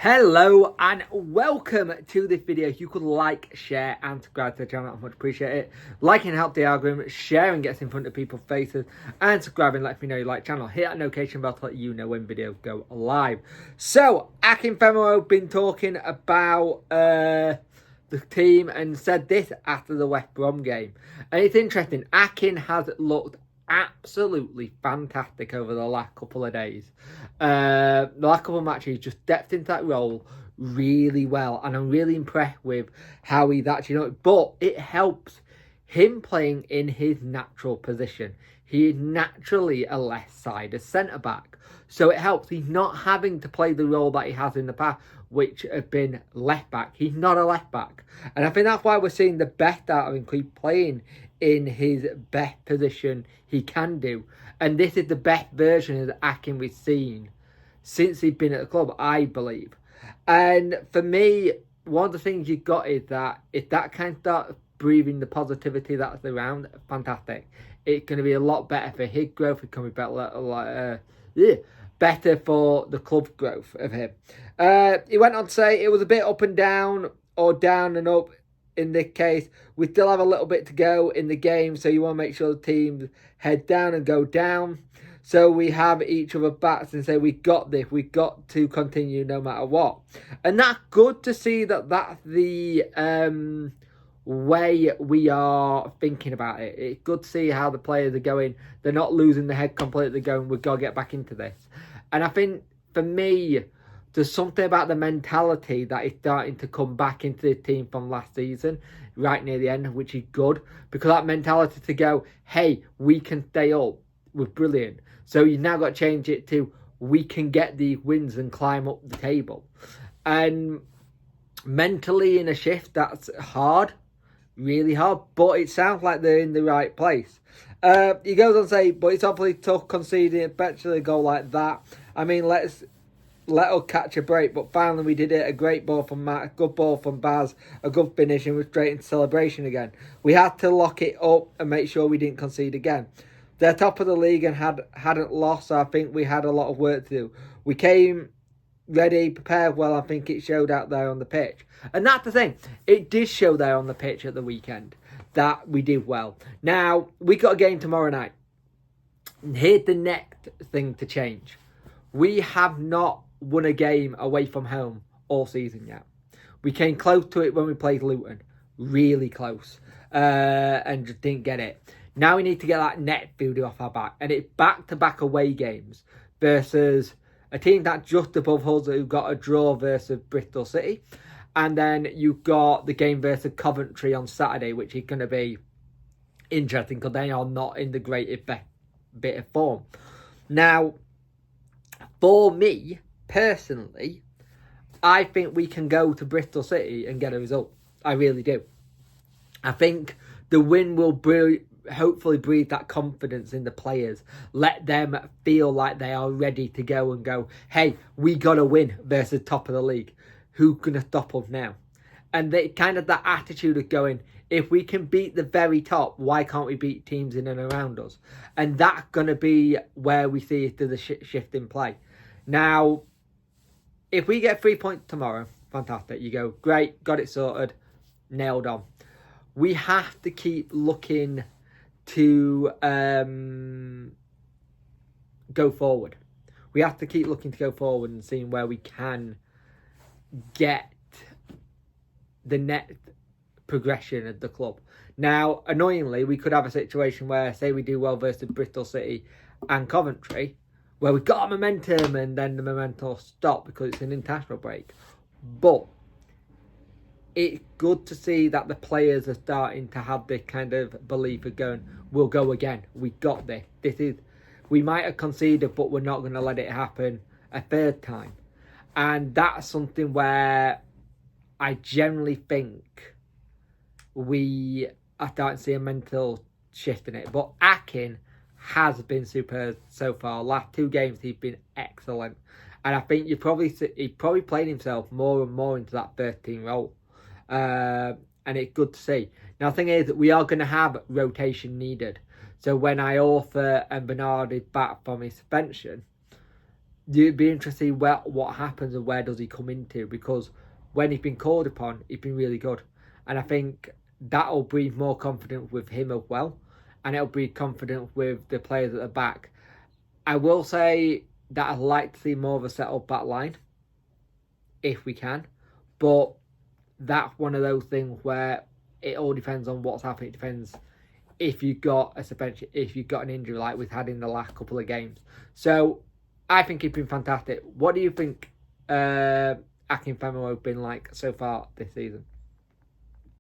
Hello and welcome to this video. If you could like, share and subscribe to the channel, I much appreciate it. Liking helps the algorithm, sharing gets in front of people's faces, and subscribing lets me know you like the channel. Hit that notification bell to let you know when videos go live. So, Akin been talking about the team and said this after the West Brom game. And it's interesting, Akin has looked absolutely fantastic over the last couple of days. The last couple of matches, just depth into that role really well, and I'm really impressed with how he's actually done it. But it helps him playing in his natural position. He is naturally a left-sided centre-back, so it helps. He's not having to play the role that he has in the past, which have been left-back. He's not a left-back, and I think that's why we're seeing the best out of him. He's playing in his best position he can do, and this is the best version of Akin we've seen since he's been at the club, I believe. And for me, one of the things you've got is that if that can start breathing the positivity that's around, fantastic. It's going to be a lot better for his growth. It's going to be better for the club growth of him. He went on to say it was a bit up and down, or down and up. In this case, we still have a little bit to go in the game, so you want to make sure the teams head down and go down. So we have each other backs and say, we got this, we got to continue no matter what. And that's good to see that that's the way we are thinking about it. It's good to see how the players are going. They're not losing their head completely, going, we've got to get back into this. And I think, for me, there's something about the mentality that is starting to come back into the team from last season, right near the end, which is good. Because that mentality to go, hey, we can stay up, was brilliant. So you've now got to change it to, we can get these wins and climb up the table. And mentally in a shift, that's hard, really hard. But it sounds like they're in the right place. He goes on to say, but it's obviously tough conceding, especially a goal like that. I mean, let us catch a break, but finally we did it. A great ball from Matt, a good ball from Baz, a good finish, and we're straight into celebration again. We had to lock it up and make sure we didn't concede again. They're top of the league and hadn't lost, so I think we had a lot of work to do. We came ready, prepared well. I think it showed out there on the pitch. And that's the thing. It did show there on the pitch at the weekend that we did well. Now, we got a game tomorrow night. Here's the next thing to change. We have not won a game away from home all season yet. We came close to it when we played Luton. Really close. And just didn't get it. Now we need to get that net building off our back. And it's back-to-back away games versus a team that's just above us who got a draw versus Bristol City. And then you've got the game versus Coventry on Saturday, which is going to be interesting because they are not in the greatest bit of form. Now, for me, personally, I think we can go to Bristol City and get a result. I really do. I think the win will hopefully breathe that confidence in the players. Let them feel like they are ready to go and go, hey, we got to win versus top of the league. Who's going to stop us now? And they kind of that attitude of going, if we can beat the very top, why can't we beat teams in and around us? And that's going to be where we see it to the shift in play. Now, if we get 3 points tomorrow, fantastic. You go, great, got it sorted, nailed on. We have to keep looking to go forward. We have to keep looking to go forward and seeing where we can get the next progression of the club. Now, annoyingly, we could have a situation where, say we do well versus Bristol City and Coventry, where we got momentum and then the momentum will stop because it's an international break. But it's good to see that the players are starting to have this kind of belief of going, we'll go again. We got this. We might have conceded, but we're not going to let it happen a third time. And that's something where I generally think we are starting to see a mental shift in it. But Akin has been superb so far. Last 2 games, he's been excellent. And I think he probably played himself more and more into that first team role. And it's good to see. Now, the thing is that we are going to have rotation needed. So when Iorfa and Bernard is back from his suspension, It'd be interesting what happens and where does he come into, because when he's been called upon, he's been really good. And I think that'll breed more confidence with him as well. And it'll breed confidence with the players at the back. I will say that I'd like to see more of a settled back line, if we can. But that's one of those things where it all depends on what's happening. It depends if you've got a suspension, if you've got an injury like we've had in the last couple of games. So I think he's been fantastic. What do you think Akin Femo have been like so far this season?